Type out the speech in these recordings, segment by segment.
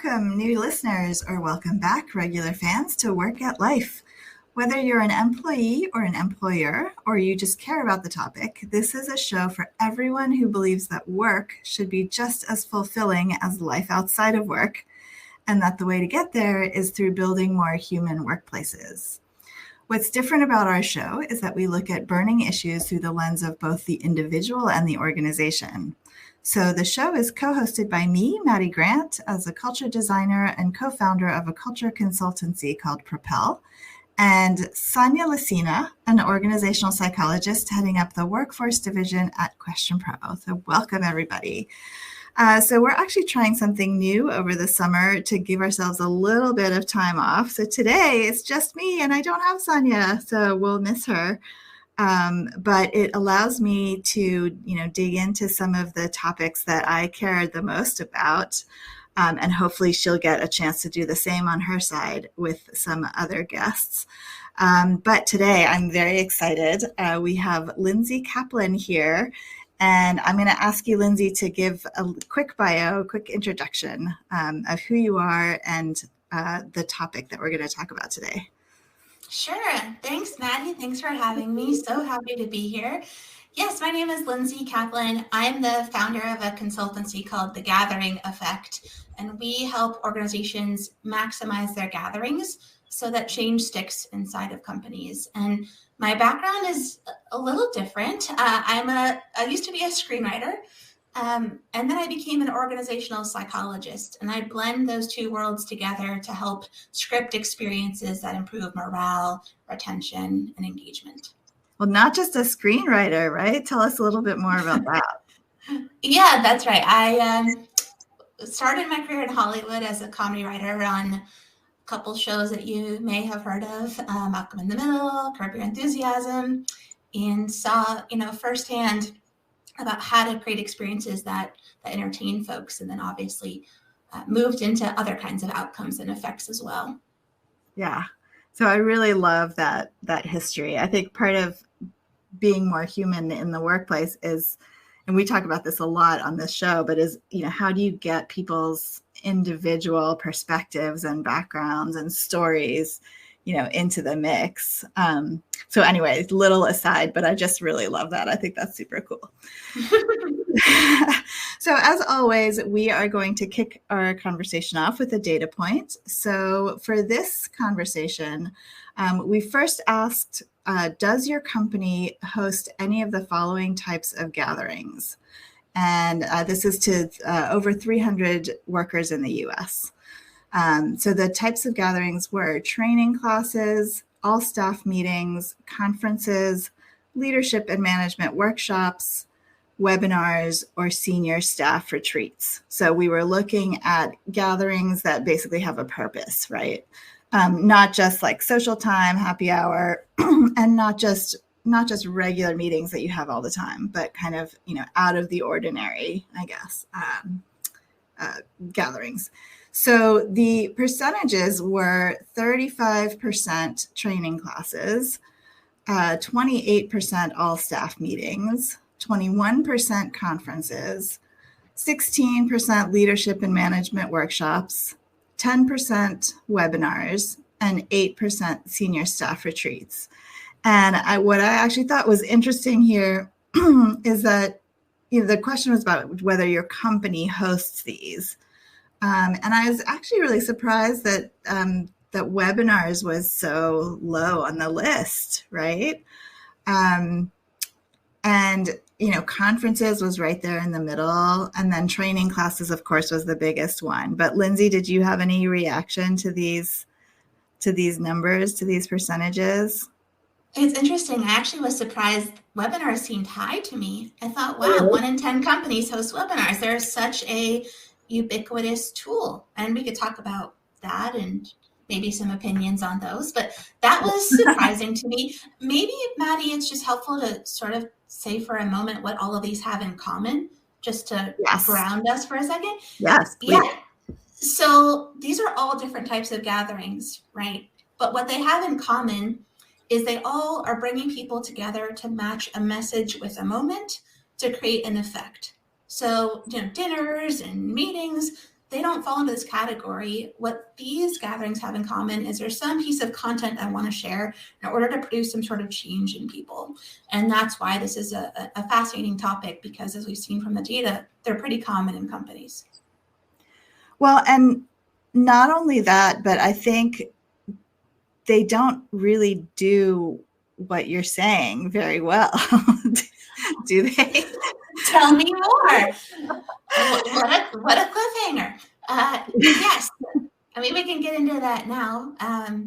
welcome new listeners or welcome back regular fans to Work at Life. Whether you're an employee or an employer, or you just care about the topic, this is a show for everyone who believes that work should be just as fulfilling as life outside of work, and that the way to get there is through building more human workplaces. What's different about our show is that we look at burning issues through the lens of both the individual and the organization. So the show is co-hosted by me, Maddie Grant, as a culture designer and co-founder of a culture consultancy called Propel, and Sonia Lucina, an organizational psychologist heading up the workforce division at Question Pro. So welcome, everybody. So we're actually trying something new over the summer to give ourselves a little bit of time off. So today it's just me and I don't have Sonia, so we'll miss her. But it allows me to, dig into some of the topics that I cared the most about. And hopefully she'll get a chance to do the same on her side with some other guests. But today I'm very excited. We have Lindsay Kaplan here. And I'm going to ask you, Lindsay, to give a quick bio, quick introduction of who you are and the topic that we're going to talk about today. Sure. Thanks, Maddie. Thanks for having me. So happy to be here. Yes, my name is Lindsay Kaplan. I'm the founder of a consultancy called The Gathering Effect, and we help organizations maximize their gatherings so that change sticks inside of companies. And my background is a little different. I used to be a screenwriter, and then I became an organizational psychologist, and I blend those two worlds together to help script experiences that improve morale, retention, and engagement. Well, not just a screenwriter, right? Tell us a little bit more about that. Yeah, that's right. I started my career in Hollywood as a comedy writer on a couple shows that you may have heard of, Malcolm in the Middle, Curb Your Enthusiasm, and saw, firsthand about how to create experiences that entertain folks, and then obviously moved into other kinds of outcomes and effects as well. Yeah. So I really love that history. I think part of being more human in the workplace is, and we talk about this a lot on this show, but is, how do you get people's individual perspectives and backgrounds and stories, into the mix. So anyway, little aside, but I just really love that. I think that's super cool. So as always, we are going to kick our conversation off with a data point. So for this conversation, we first asked, does your company host any of the following types of gatherings? And this is to over 300 workers in the US. So the types of gatherings were training classes, all staff meetings, conferences, leadership and management workshops, webinars, or senior staff retreats. So we were looking at gatherings that basically have a purpose, right? Not just like social time, happy hour, and not just regular meetings that you have all the time, but kind of, out of the ordinary, I guess, gatherings. So the percentages were 35% training classes, 28% all staff meetings, 21% conferences, 16% leadership and management workshops, 10% webinars, and 8% senior staff retreats. And what I actually thought was interesting here is that the question was about whether your company hosts these. And I was actually really surprised that that webinars was so low on the list, right? And conferences was right there in the middle, and then training classes, of course, was the biggest one. But Lindsay, did you have any reaction to these numbers, to these percentages? It's interesting. I actually was surprised webinars seemed high to me. I thought, wow, 1 in 10 companies host webinars. They're such a ubiquitous tool, and we could talk about that and maybe some opinions on those, but that was surprising to me. Maybe, Maddie, it's just helpful to sort of say for a moment what all of these have in common, just to ground us for a second. Yes, please. Yeah. So these are all different types of gatherings, right? But what they have in common is they all are bringing people together to match a message with a moment to create an effect. So, dinners and meetings, they don't fall into this category. What these gatherings have in common is there's some piece of content I want to share in order to produce some sort of change in people. And that's why this is a fascinating topic, because as we've seen from the data, they're pretty common in companies. Well, and not only that, but I think they don't really do what you're saying very well. Do they? Tell me more. What a cliffhanger. Yes. I mean, we can get into that now.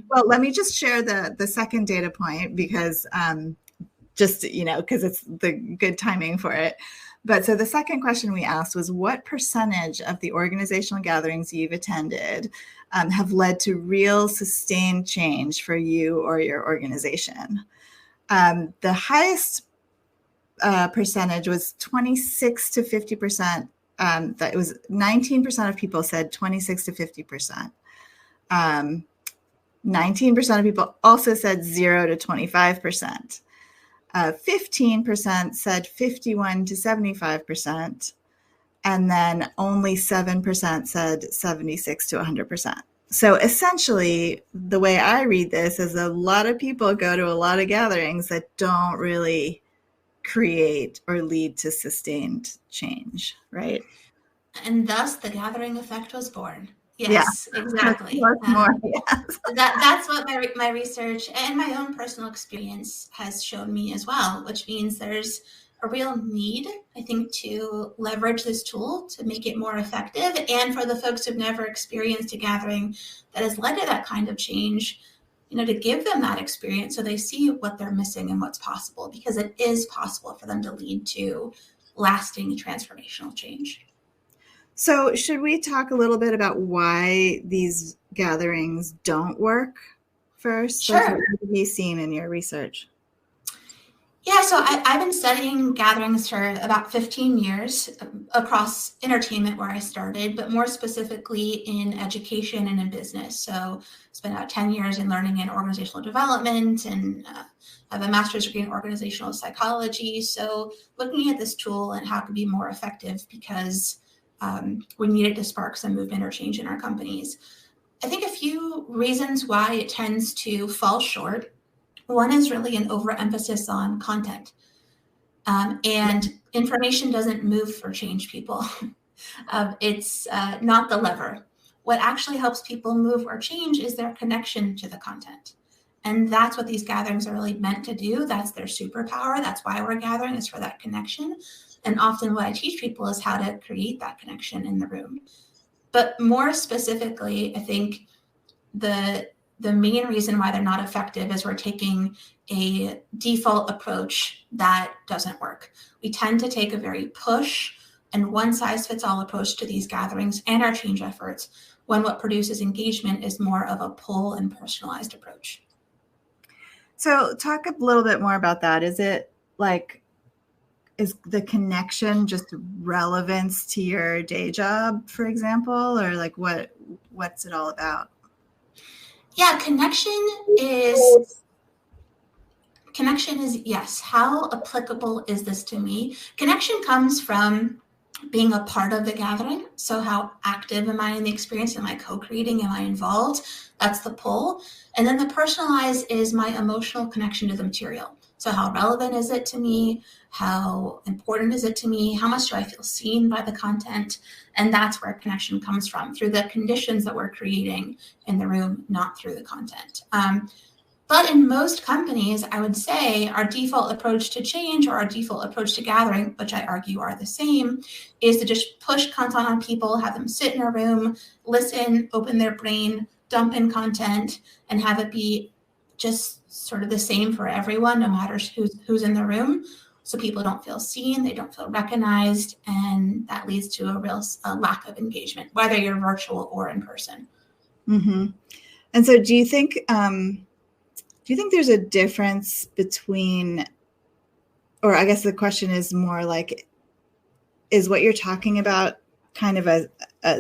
Well, let me just share the second data point, because just, because it's the good timing for it. But so the second question we asked was, what percentage of the organizational gatherings you've attended have led to real sustained change for you or your organization? The highest percentage was 26 to 50%. That it was 19% of people said 26 to 50%. 19% of people also said 0 to 25%. 15% said 51 to 75%. And then only 7% said 76 to 100%. So essentially, the way I read this is a lot of people go to a lot of gatherings that don't really create or lead to sustained change, right? And thus the gathering effect was born. Yes, yeah. Exactly. More, yes. That's what my research and my own personal experience has shown me as well, which means there's a real need, I think, to leverage this tool to make it more effective. And for the folks who've never experienced a gathering that has led to that kind of change, to give them that experience so they see what they're missing and what's possible, because it is possible for them to lead to lasting transformational change. So should we talk a little bit about why these gatherings don't work first? Sure. Like, what have you seen in your research? Yeah, so I've been studying gatherings for about 15 years across entertainment, where I started, but more specifically in education and in business. So spent about 10 years in learning and organizational development, and I have a master's degree in organizational psychology. So looking at this tool and how it could be more effective, because we needed to spark some movement or change in our companies. I think a few reasons why it tends to fall short. One is really an overemphasis on content. And information doesn't move or change people. It's not the lever. What actually helps people move or change is their connection to the content. And that's what these gatherings are really meant to do. That's their superpower. That's why we're gathering, is for that connection. And often what I teach people is how to create that connection in the room. But more specifically, I think the main reason why they're not effective is we're taking a default approach that doesn't work. We tend to take a very push and one-size-fits-all approach to these gatherings and our change efforts, when what produces engagement is more of a pull and personalized approach. So talk a little bit more about that. Is the connection just relevance to your day job, for example, or like what's it all about? Yeah, connection is yes. How applicable is this to me? Connection comes from being a part of the gathering. So how active am I in the experience? Am I co-creating? Am I involved? That's the pull. And then the personalized is my emotional connection to the material. So how relevant is it to me? How important is it to me? How much do I feel seen by the content? And that's where connection comes from, through the conditions that we're creating in the room, not through the content. But in most companies, I would say our default approach to change, or our default approach to gathering, which I argue are the same, is to just push content on people, have them sit in a room, listen, open their brain, dump in content, and have it be just sort of the same for everyone, no matter who's in the room. So people don't feel seen, they don't feel recognized, and that leads to a real lack of engagement, whether you're virtual or in person. Mm-hmm. And so do you think there's a difference between, or I guess the question is more like, is what you're talking about kind of a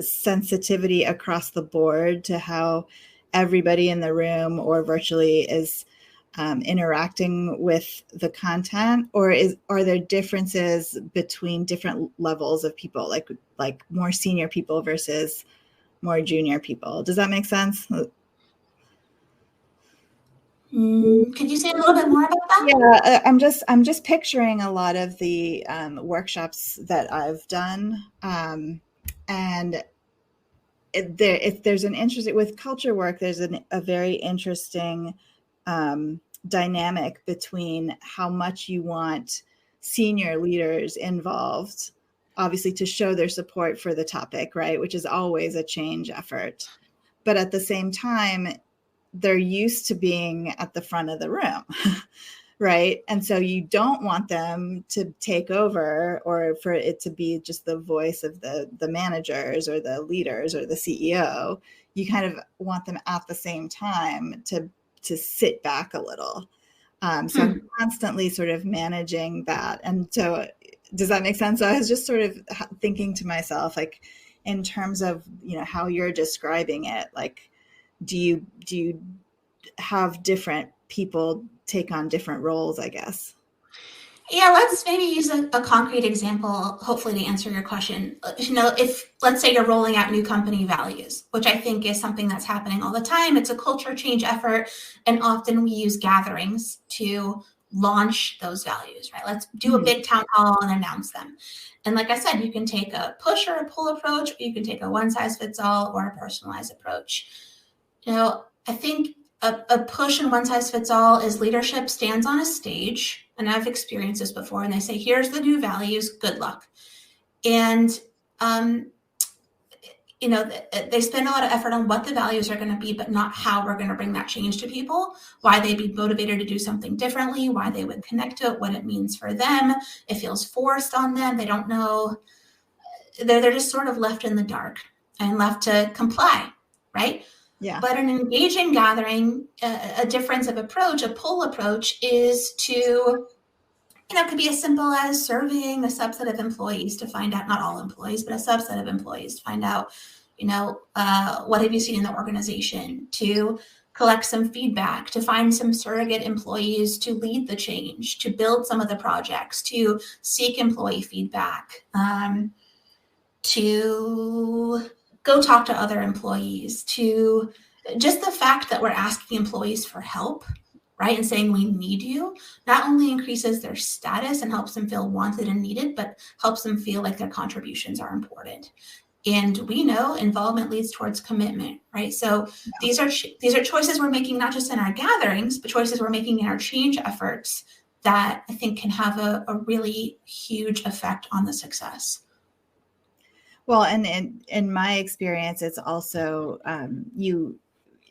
sensitivity across the board to how everybody in the room or virtually is interacting with the content, or are there differences between different levels of people, like more senior people versus more junior people? Does that make sense? Could you say a little bit more about that? Yeah, I'm just picturing a lot of the workshops that I've done, and there's an interesting with culture work. There's a very interesting dynamic between how much you want senior leaders involved, obviously to show their support for the topic, right? Which is always a change effort, but at the same time, they're used to being at the front of the room. Right. And so you don't want them to take over, or for it to be just the voice of the managers or the leaders or the CEO. You kind of want them at the same time to sit back a little. So I'm constantly sort of managing that. And so does that make sense? So I was just sort of thinking to myself, like, in terms of, how you're describing it, like, do you have different people take on different roles, I guess? Yeah, let's maybe use a concrete example, hopefully to answer your question. If let's say you're rolling out new company values, which I think is something that's happening all the time, it's a culture change effort, and often we use gatherings to launch those values, right? Let's do a big town hall and announce them. And like I said, you can take a push or a pull approach, or you can take a one size fits all or a personalized approach. I think a push and one size fits all is leadership stands on a stage, and I've experienced this before, and they say, here's the new values, good luck. And, they spend a lot of effort on what the values are going to be, but not how we're going to bring that change to people, why they'd be motivated to do something differently, why they would connect to it, what it means for them. It feels forced on them. They don't know. They're just sort of left in the dark and left to comply, right? Yeah. But an engaging gathering, a difference of approach, a pull approach is to, could be as simple as surveying a subset of employees to find out, not all employees, but a subset of employees to find out, what have you seen in the organization, to collect some feedback, to find some surrogate employees to lead the change, to build some of the projects, to seek employee feedback, to go talk to other employees, to just the fact that we're asking employees for help, right? And saying we need you not only increases their status and helps them feel wanted and needed, but helps them feel like their contributions are important. And we know involvement leads towards commitment, right? So these are choices we're making, not just in our gatherings, but choices we're making in our change efforts that I think can have a really huge effect on the success. Well, and in my experience, it's also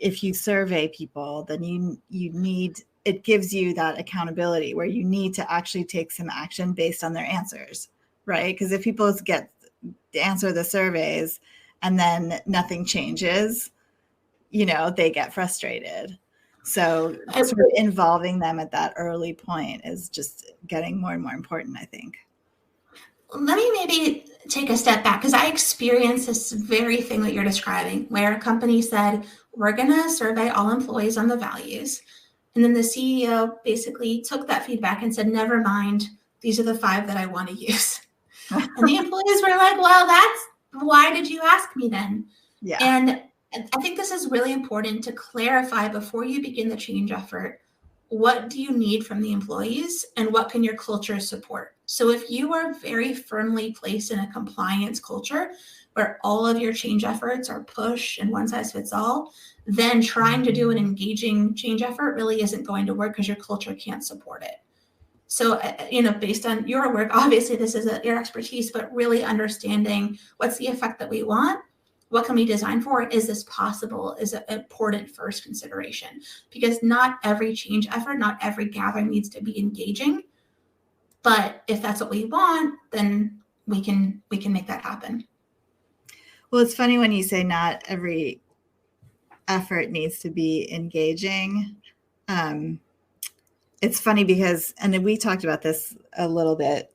if you survey people, then you need, it gives you that accountability where you need to actually take some action based on their answers, right? Because if people answer the surveys and then nothing changes, they get frustrated. So sort of involving them at that early point is just getting more and more important, I think. Let me maybe take a step back, because I experienced this very thing that you're describing, where a company said, we're going to survey all employees on the values. And then the CEO basically took that feedback and said, never mind, these are the 5 that I want to use. And the employees were like, well, why did you ask me then? Yeah. And I think this is really important to clarify before you begin the change effort. What do you need from the employees, and what can your culture support? So if you are very firmly placed in a compliance culture where all of your change efforts are push and one size fits all, then trying to do an engaging change effort really isn't going to work because your culture can't support it. So, based on your work, obviously this is your expertise, but really understanding what's the effect that we want, what can we design for, is this possible, is an important first consideration. Because not every change effort, not every gathering needs to be engaging. But if that's what we want, then we can make that happen. Well, it's funny when you say not every effort needs to be engaging. It's funny because, and we talked about this a little bit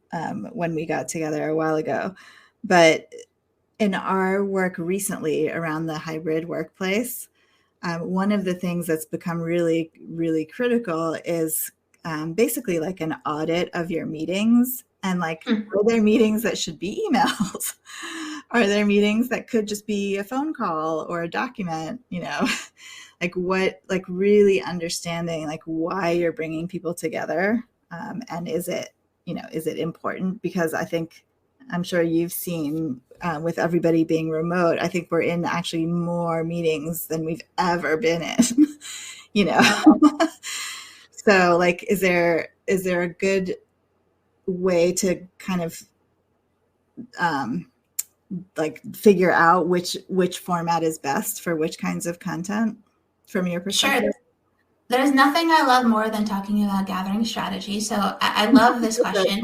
when we got together a while ago, but in our work recently around the hybrid workplace, one of the things that's become really, really critical is basically like an audit of your meetings. And like, are there meetings that should be emails? Are there meetings that could just be a phone call or a document? Like what, like really understanding like why you're bringing people together, and is it important? Because I'm sure you've seen with everybody being remote, I think we're in actually more meetings than we've ever been in, you know? So like, is there a good way to kind of like figure out which format is best for which kinds of content from your Sure. perspective? There's nothing I love more than talking about gathering strategy. So I love this question.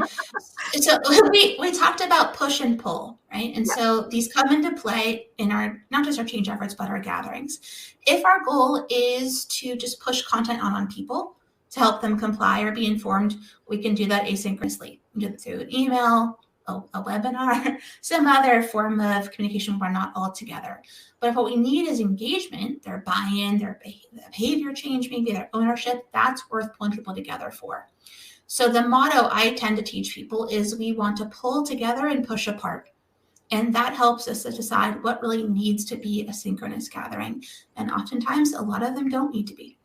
So we talked about push and pull, right? And so these come into play in our, not just our change efforts, but our gatherings. If our goal is to just push content on people to help them comply or be informed, we can do that asynchronously. We can do it through an email, a webinar, some other form of communication where we're not all together. But if what we need is engagement, their buy-in, their behavior change, maybe their ownership, that's worth pulling people together for. So the motto I tend to teach people is we want to pull together and push apart. And that helps us to decide what really needs to be a synchronous gathering. And oftentimes, a lot of them don't need to be.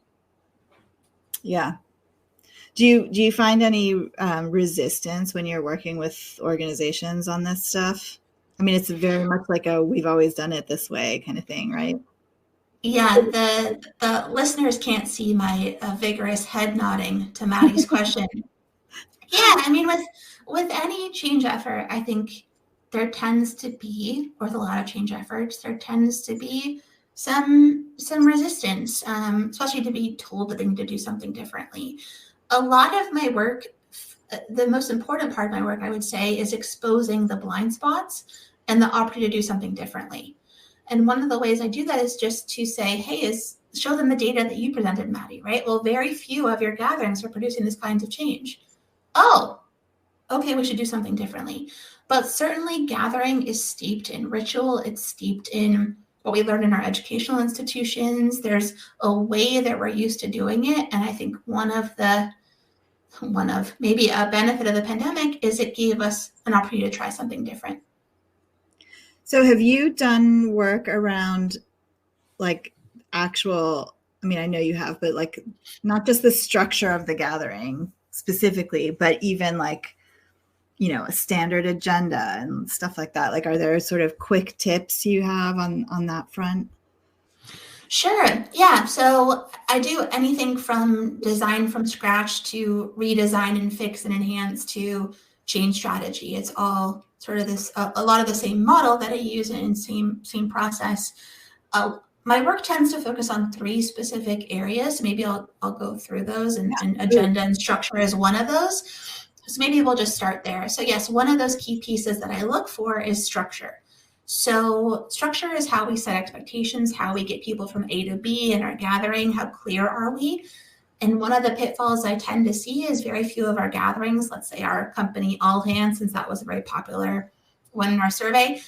Yeah. Do you find any resistance when you're working with organizations on this stuff? I mean, it's very much like we've always done it this way kind of thing, right? Yeah, the listeners can't see my vigorous head nodding to Maddie's question. Yeah, I mean, with any change effort, I think there tends to be, with a lot of change efforts, there tends to be some resistance, especially to be told that they need to do something differently. A lot of my work, the most important part of my work, I would say, is exposing the blind spots and the opportunity to do something differently. And one of the ways I do that is just to say, hey, show them the data that you presented, Maddie, right? Well, very few of your gatherings are producing this kind of change. Oh, okay, we should do something differently. But certainly gathering is steeped in ritual. It's steeped in what we learn in our educational institutions. There's a way that we're used to doing it. And I think one of maybe a benefit of the pandemic is it gave us an opportunity to try something different. So have you done work around like actual, I mean, I know you have, but like not just the structure of the gathering specifically, but even like, a standard agenda and stuff like that? Like, are there sort of quick tips you have on that front? Sure. Yeah. So I do anything from design from scratch to redesign and fix and enhance to change strategy. It's all sort of this, a lot of the same model that I use and same process. My work tends to focus on three specific areas. Maybe I'll go through those, and agenda and structure is one of those. So maybe we'll just start there. So yes, one of those key pieces that I look for is structure. So structure is how we set expectations, how we get people from A to B in our gathering, how clear are we? And one of the pitfalls I tend to see is very few of our gatherings, let's say our company all hands, since that was a very popular one in our survey,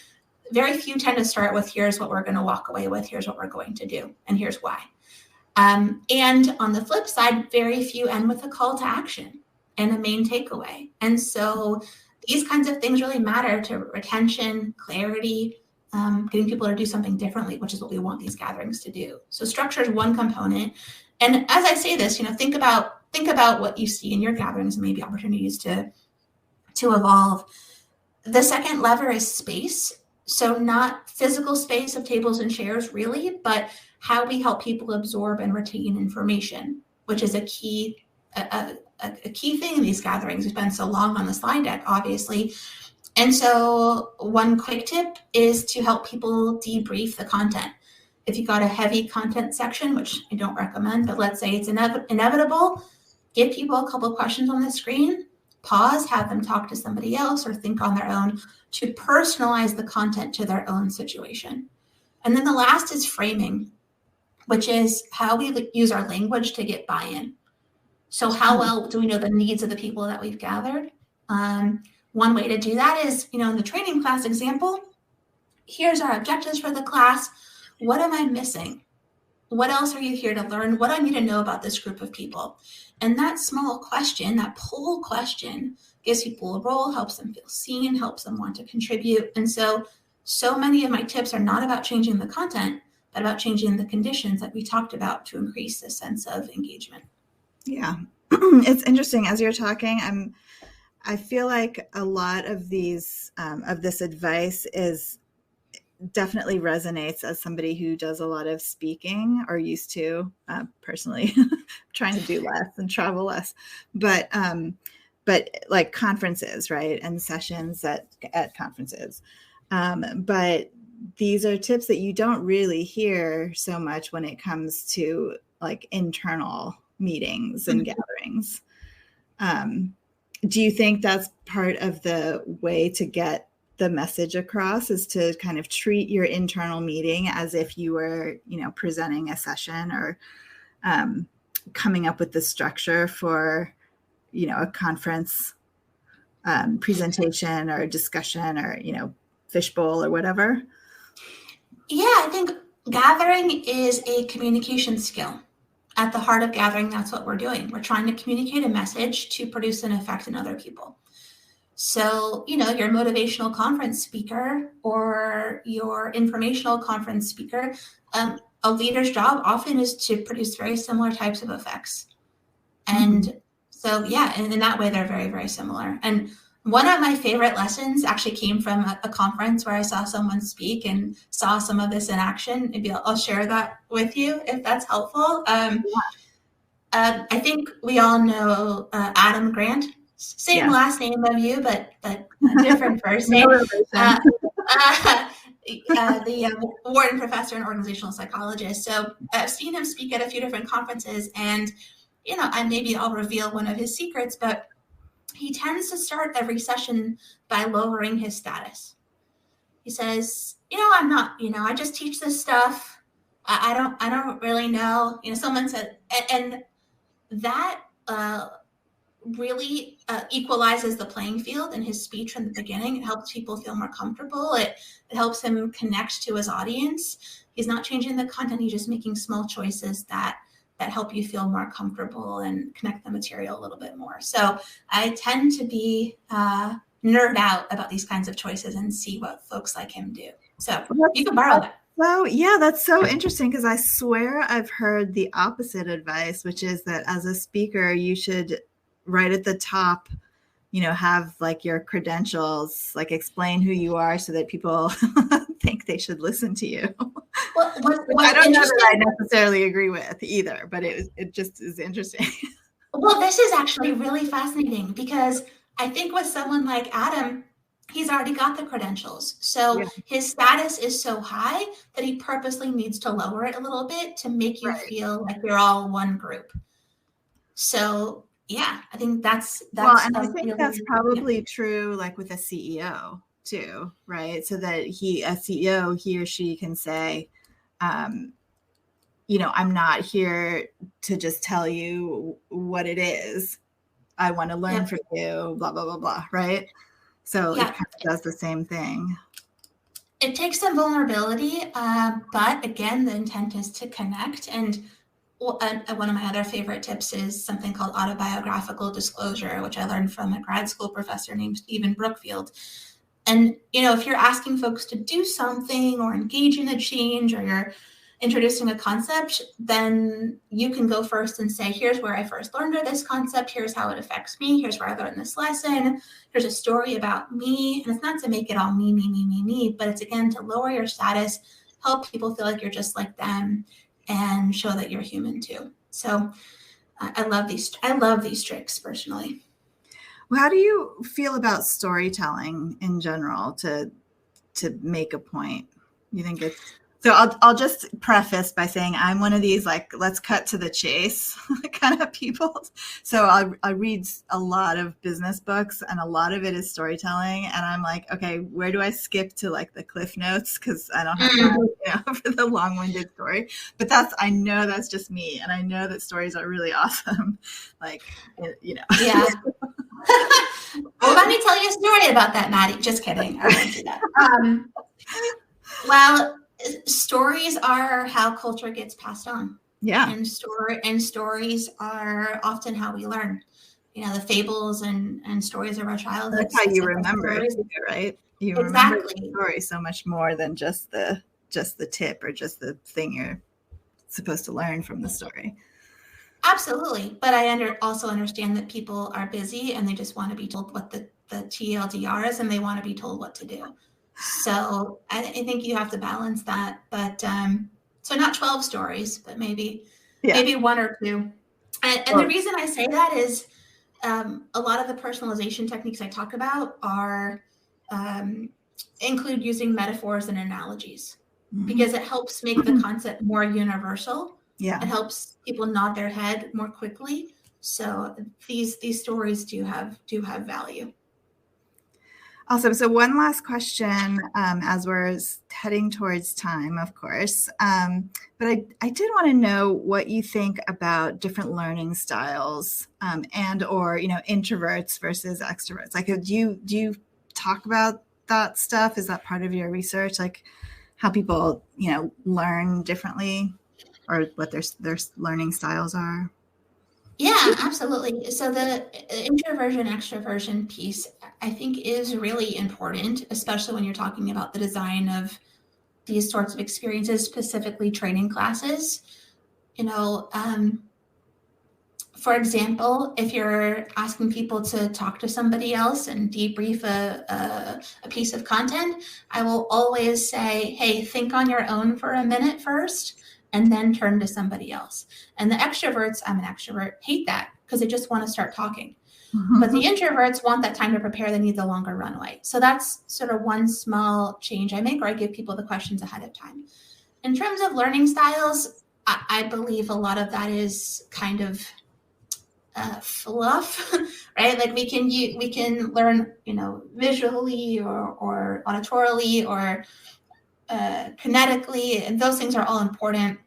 very few tend to start with here's what we're going to walk away with, here's what we're going to do, and here's why. And on the flip side, very few end with a call to action and a main takeaway. And so these kinds of things really matter to retention, clarity, getting people to do something differently, which is what we want these gatherings to do. So structure is one component. And as I say this, think about what you see in your gatherings and maybe opportunities to evolve. The second lever is space. So not physical space of tables and chairs really, but how we help people absorb and retain information, which is a key thing in these gatherings. We spend so long on the slide deck, obviously. And so one quick tip is to help people debrief the content. If you've got a heavy content section, which I don't recommend, but let's say it's inevitable, give people a couple of questions on the screen, pause, have them talk to somebody else or think on their own to personalize the content to their own situation. And then the last is framing, which is how we use our language to get buy-in. So how well do we know the needs of the people that we've gathered? One way to do that is, in the training class example, here's our objectives for the class. What am I missing? What else are you here to learn? What do I need to know about this group of people? And that small question, that poll question, gives people a role, helps them feel seen, helps them want to contribute. And so many of my tips are not about changing the content, but about changing the conditions that we talked about to increase the sense of engagement. Yeah. It's interesting as you're talking. I feel like a lot of these of this advice is definitely resonates as somebody who does a lot of speaking or used to, personally trying to do less and travel less, but like conferences, right, and sessions at conferences. But these are tips that you don't really hear so much when it comes to like internal meetings and gatherings. Do you think that's part of the way to get the message across, is to kind of treat your internal meeting as if you were, presenting a session, or coming up with the structure for, a conference presentation or discussion, or, fishbowl or whatever? Yeah, I think gathering is a communication skill. At the heart of gathering, that's what we're doing. We're trying to communicate a message to produce an effect in other people. So, your motivational conference speaker or your informational conference speaker, a leader's job often is to produce very similar types of effects. And so, yeah, and in that way, they're very, very similar. And one of my favorite lessons actually came from a conference where I saw someone speak and saw some of this in action. Maybe I'll share that with you if that's helpful. I think we all know Adam Grant, same last name of you, but a different first name. The Wharton professor and organizational psychologist. So I've seen him speak at a few different conferences, and maybe I'll reveal one of his secrets, but he tends to start every session by lowering his status. He says, I'm not, I just teach this stuff. I don't really know. Someone said, and that really equalizes the playing field in his speech from the beginning. It helps people feel more comfortable. It helps him connect to his audience. He's not changing the content. He's just making small choices that help you feel more comfortable and connect the material a little bit more. So I tend to be nerd out about these kinds of choices and see what folks like him do. So you can borrow that. Well, yeah, that's so interesting, because I swear I've heard the opposite advice, which is that as a speaker, you should, right at the top, have like your credentials, like explain who you are so that people think they should listen to you. Well, I don't know that I necessarily agree with either, but it just is interesting. Well, this is actually really fascinating, because I think with someone like Adam, he's already got the credentials. So his status is so high that he purposely needs to lower it a little bit to make you feel like you're all one group. So yeah, I think that's well, and I think that's probably true, like with a CEO too, right? So that a CEO, he or she can say, I'm not here to just tell you what it is. I want to learn from you, blah, blah, blah, blah, right? So it kind of does the same thing. It takes some vulnerability, but again, the intent is to connect. And one of my other favorite tips is something called autobiographical disclosure, which I learned from a grad school professor named Stephen Brookfield. And, if you're asking folks to do something or engage in a change, or you're introducing a concept, then you can go first and say, here's where I first learned of this concept. Here's how it affects me. Here's where I learned this lesson. Here's a story about me. And it's not to make it all me, but it's, again, to lower your status, help people feel like you're just like them, and show that you're human too. So I love these tricks personally. Well, how do you feel about storytelling in general to make a point? You think it's... So I'll just preface by saying I'm one of these, like, let's cut to the chase kind of people. So I read a lot of business books, and a lot of it is storytelling. And I'm like, okay, where do I skip to like the cliff notes? Because I don't have time for the long-winded story. But I know that's just me. And I know that stories are really awesome. Like, Yeah. Well, let me tell you a story about that, Maddie. Just kidding. I won't do that. Well, stories are how culture gets passed on. Yeah. And stories are often how we learn. The fables and stories of our childhood. That's how you Specific remember it, stories. right? You remember the Exactly. story so much more than just the tip or just the thing you're supposed to learn from the story. Absolutely. But I also understand that people are busy and they just want to be told what the TLDR is, and they want to be told what to do. So I think you have to balance that. But so not 12 stories, but maybe one or two. And the reason I say that is a lot of the personalization techniques I talk about include using metaphors and analogies, because it helps make the concept more universal. Yeah. It helps people nod their head more quickly. So these stories do have value. Awesome. So one last question as we're heading towards time, of course. But I did want to know what you think about different learning styles and or, introverts versus extroverts. Like, do you talk about that stuff? Is that part of your research? Like how people, learn differently or what their learning styles are? Yeah, absolutely. So the introversion extroversion piece, I think, is really important, especially when you're talking about the design of these sorts of experiences, specifically training classes. For example, if you're asking people to talk to somebody else and debrief a piece of content, I will always say, hey, think on your own for a minute first, and then turn to somebody else. And the extroverts, I'm an extrovert, hate that because they just want to start talking. But the introverts want that time to prepare. They need the longer runway. So that's sort of one small change I make, or I give people the questions ahead of time. In terms of learning styles, I believe a lot of that is kind of fluff, right? Like we can learn, visually or auditorily or kinetically, and those things are all important.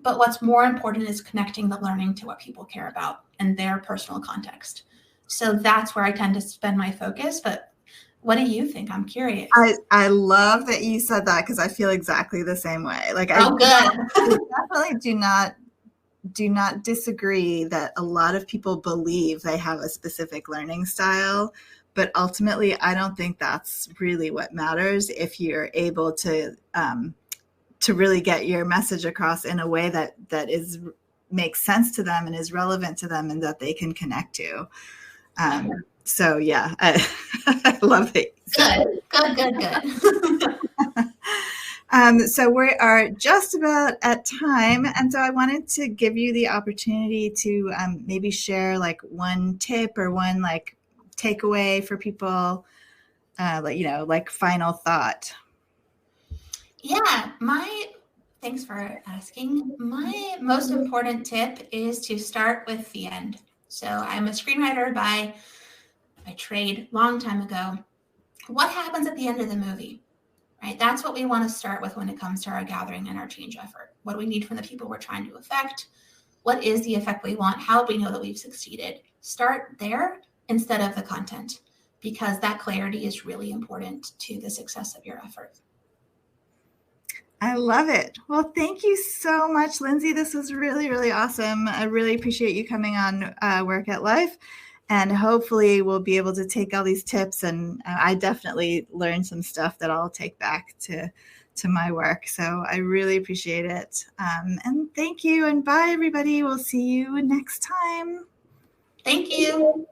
But what's more important is connecting the learning to what people care about and their personal context. So that's where I tend to spend my focus. But what do you think? I'm curious. I love that you said that because I feel exactly the same way. Like I definitely do not disagree that a lot of people believe they have a specific learning style, but ultimately I don't think that's really what matters if you're able to really get your message across in a way that makes sense to them and is relevant to them and that they can connect to. So yeah, I love it. Good. So we are just about at time. And so I wanted to give you the opportunity to maybe share like one tip or one like takeaway for people, like final thought. Yeah, thanks for asking. My most important tip is to start with the end. So I'm a screenwriter by trade, long time ago. What happens at the end of the movie? Right? That's what we want to start with when it comes to our gathering and our change effort. What do we need from the people we're trying to affect? What is the effect we want? How do we know that we've succeeded? Start there instead of the content, because that clarity is really important to the success of your effort. I love it. Well, thank you so much, Lindsay. This was really, really awesome. I really appreciate you coming on Work at Life. And hopefully we'll be able to take all these tips. And I definitely learned some stuff that I'll take back to my work. So I really appreciate it. And thank you. And bye, everybody. We'll see you next time. Thank you.